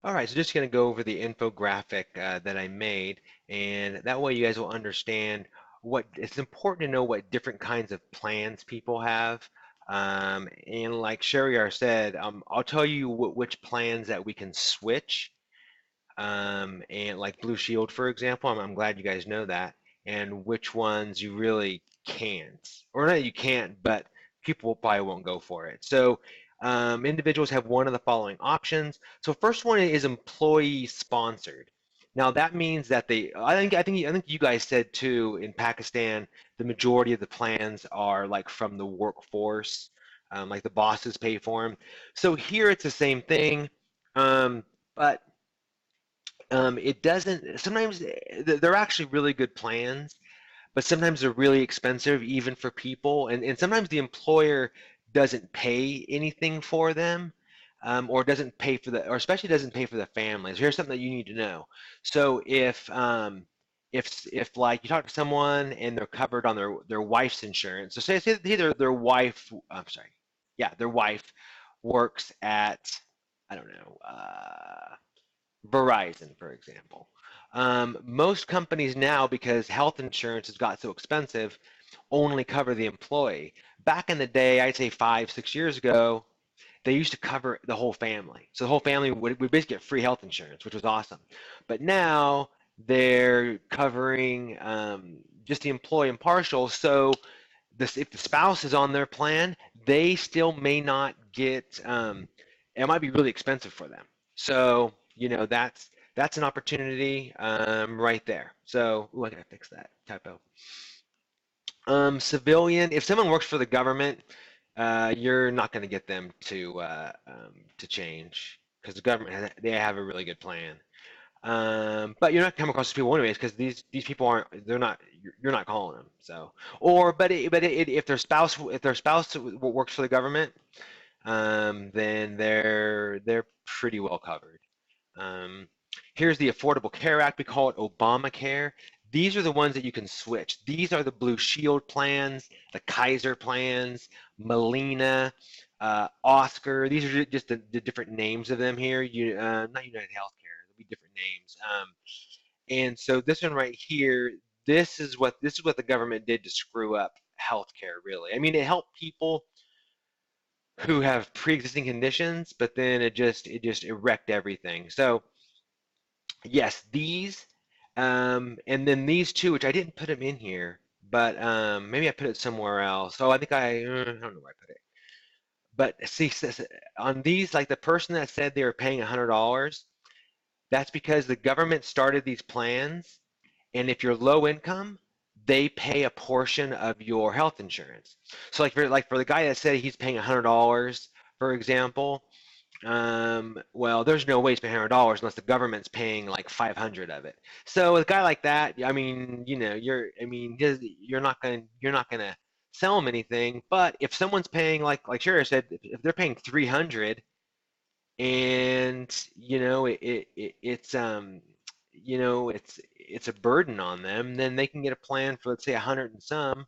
All right, so just going to go over the infographic that I made, and that way you guys will understand what it's important to know what different kinds of plans people have. And like Shariar said, I'll tell you which plans that we can switch, and like Blue Shield, for example. I'm glad you guys know that, and which ones you really can't, or not you can't, but people probably won't go for it. So individuals have one of the following options. So first one is employee sponsored. Now that means that I think you guys said too in Pakistan the majority of the plans are like from the workforce, like the bosses pay for them. So here it's the same thing, but it doesn't. Sometimes they're actually really good plans, but sometimes they're really expensive even for people, and sometimes the employer doesn't pay anything for them, or doesn't pay for or especially doesn't pay for the families. Here's something that you need to know. So if like you talk to someone and they're covered on their wife's insurance, so say their wife, I'm sorry, yeah, their wife works at, I don't know, Verizon, for example. Most companies now, because health insurance has got so expensive, only cover the employee. Back in the day, I'd say 5, 6 years ago, they used to cover the whole family. So the whole family would basically get free health insurance, which was awesome. But now they're covering just the employee and partial. So if the spouse is on their plan, they still may not get. It might be really expensive for them. So that's an opportunity right there. So, ooh, I gotta fix that typo. Civilian. If someone works for the government, you're not going to get them to change because the government they have a really good plan. But you're not coming across these people anyways because these people aren't. They're not. You're not calling them. So, if their spouse works for the government, then they're pretty well covered. Um, Here's the Affordable Care Act. We call it Obamacare. These are the ones that you can switch. These are the Blue Shield plans, the Kaiser plans, Molina, Oscar. These are just the different names of them here. Not United Healthcare. There'll be different names. And so this one right here, this is what the government did to screw up healthcare. Really, I mean, it helped people who have pre-existing conditions, but then it wrecked everything. So yes, these, and then these two, which I didn't put them in here, but maybe I put it somewhere else. So I don't know where I put it. But see, on these, like the person that said they were paying $100, that's because the government started these plans, and if you're low income, they pay a portion of your health insurance. So like for the guy that said he's paying $100, for example, well, there's no way to pay $100 unless the government's paying like 500 of it. So with a guy like that, I mean, you're not gonna sell them anything. But if someone's paying like Sherry said, if they're paying 300, and it's a burden on them, then they can get a plan for, let's say, 100 and some,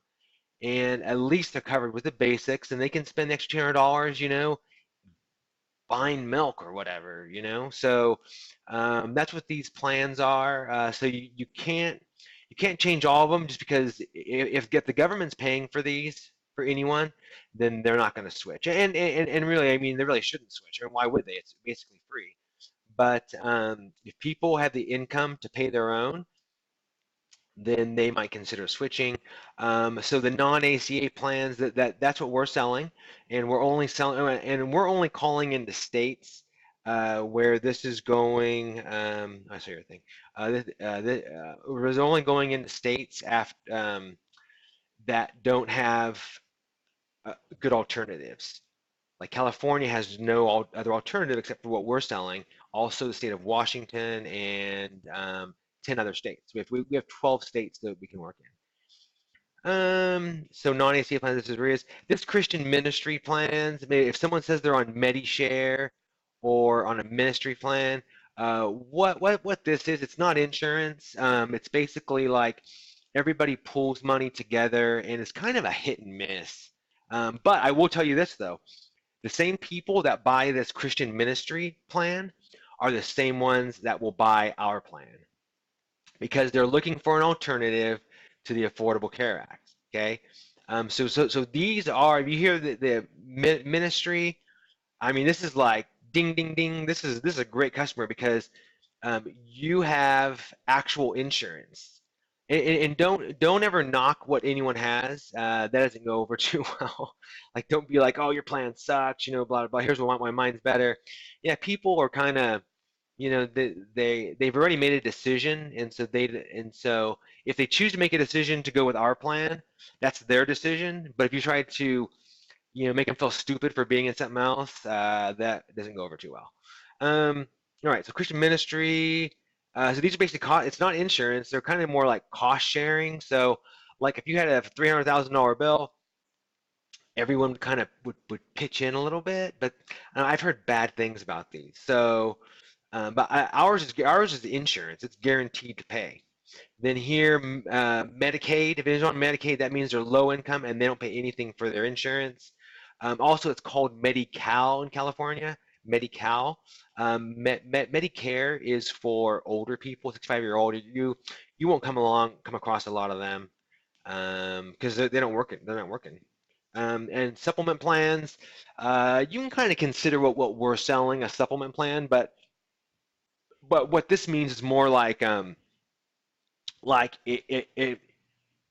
and at least they're covered with the basics, and they can spend the extra $200, buying milk or whatever. So that's what these plans are. So you can't change all of them just because if the government's paying for these for anyone, then they're not going to switch. And really, I mean, they really shouldn't switch. And why would they? It's basically free. But if people have the income to pay their own, then they might consider switching. So the non-ACA plans, that's what we're selling, and we're only calling into states where this is going. I see your thing. We're only going into states that don't have good alternatives. Like California has no other alternative except for what we're selling. Also, the state of Washington and 10 other states. We have 12 states that we can work in. So non-ACA plans, this is Ria's. This Christian ministry plans, maybe if someone says they're on MediShare or on a ministry plan, what this is, it's not insurance. It's basically like everybody pulls money together, and it's kind of a hit and miss. But I will tell you this though, the same people that buy this Christian ministry plan are the same ones that will buy our plan because they're looking for an alternative to the Affordable Care Act. Okay, so these are, if you hear the ministry, I mean, this is like ding, ding, ding. This is a great customer because you have actual insurance. And don't ever knock what anyone has. That doesn't go over too well. Like, don't be like, oh, your plan sucks, blah blah blah. Here's what mine's better. Yeah, people are kind of, they've already made a decision, and so if they choose to make a decision to go with our plan, that's their decision. But if you try to, make them feel stupid for being in something else, that doesn't go over too well. All right, so Christian ministry. So these are basically it's not insurance. They're kind of more like cost sharing. So, like if you had a $300,000 bill, everyone kind of would pitch in a little bit. But I've heard bad things about these. So, but ours is insurance. It's guaranteed to pay. Then here, Medicaid. If it's on Medicaid, that means they're low income and they don't pay anything for their insurance. Also, it's called Medi-Cal in California. Medi-Cal. Medicare is for older people, 65-year-old. You won't come across a lot of them because they don't work. They're not working. And supplement plans, you can kind of consider what we're selling a supplement plan, but what this means is more like if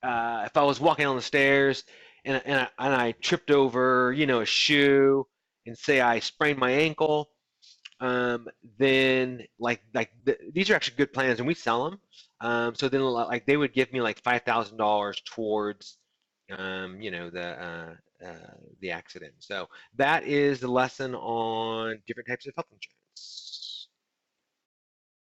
I was walking down the stairs and I tripped over, a shoe, and say I sprained my ankle, then these are actually good plans, and we sell them. So then like they would give me like $5,000 towards, the accident. So that is the lesson on different types of health insurance.